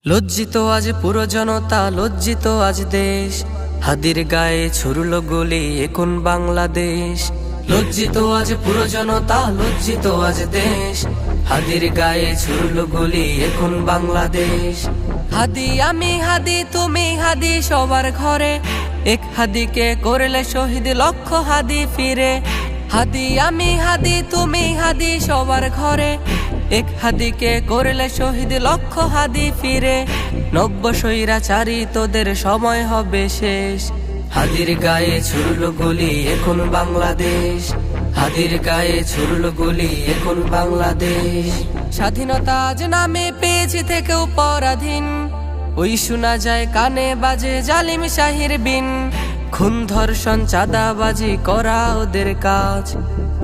লজ্জিত আজ পুরো জনতা, লজ্জিত আজ দেশ, হাদির গায়ে ছুড়ল গুলি এখন বাংলাদেশ। লজ্জিত আজ পুরো জনতা, লজ্জিত আজ দেশ, হাদির গায়ে ছুড়ল গুলি এখন বাংলাদেশ। হাদি আমি হাদি তুমি হাদি সবার ঘরে, এক হাদিকে করলে শহীদ লক্ষ হাদি ফিরে। হাদি আমি হাদি তুমি হাদি সবার ঘরে, এক হাদিকে করলে শহীদ লক্ষ হাদি ফিরে। নব্য স্বৈরাচারী তোদের সময় হবে শেষ, হাদির গায়ে ছুড়ল গুলি এখন বাংলাদেশ। হাদির গায়ে ছুড়ল গুলি এখন বাংলাদেশ। স্বাধীনতা আজ নামে পেয়েছি থেকেও পরাধীন, ওই শোনা যায় কানে বাজে জালিম শাহির বিন। খুন ধর্ষণ চাঁদাবাজি করা ওদের কাজ,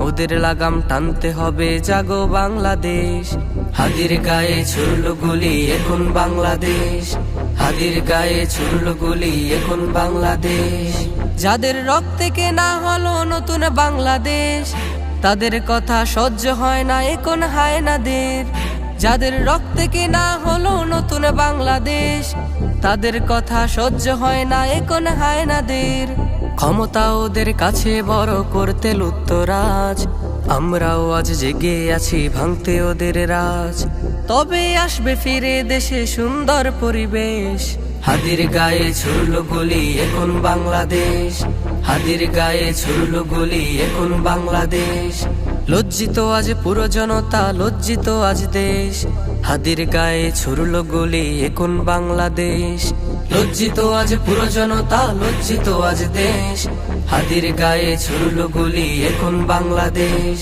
ওদের লাগাম টানতে হবে জাগো বাংলাদেশ। হাদির গায়ে ছুড়ল গুলি এখন বাংলাদেশ, হাদির গায়ে ছুড়ল গুলি এখন বাংলাদেশ। যাদের রক্তে কেনা হলো নতুন বাংলাদেশ, তাদের কথা সহ্য হয় না এখন হায়নাদের। যাদের রক্তে কেনা হলো নতুন বাংলাদেশ, তাদের কথা সহ্য হয় না এখন হায়নাদের। ক্ষমতা ওদের কাছে বড় করতে লুত্তরাজ, আমরাও আজ জেগে আছি ভাঙতে ওদের রাজ। তবে আসবে ফিরে দেশে সুন্দর পরিবেশ, হাদির গায়ে ছুড়ল গুলি এখন বাংলাদেশ। হাদির গায়ে ছুড়ল গুলি এখন বাংলাদেশ। লজ্জিত আজ পুরো জনতা, লজ্জিত আজ দেশ, হাদির গায়ে ছুড়ল গুলি এখন বাংলাদেশ। লজ্জিত আজ পুরো জনতা, লজ্জিত আজ দেশ, হাদির গায়ে ছুড়ল গুলি এখন বাংলাদেশ।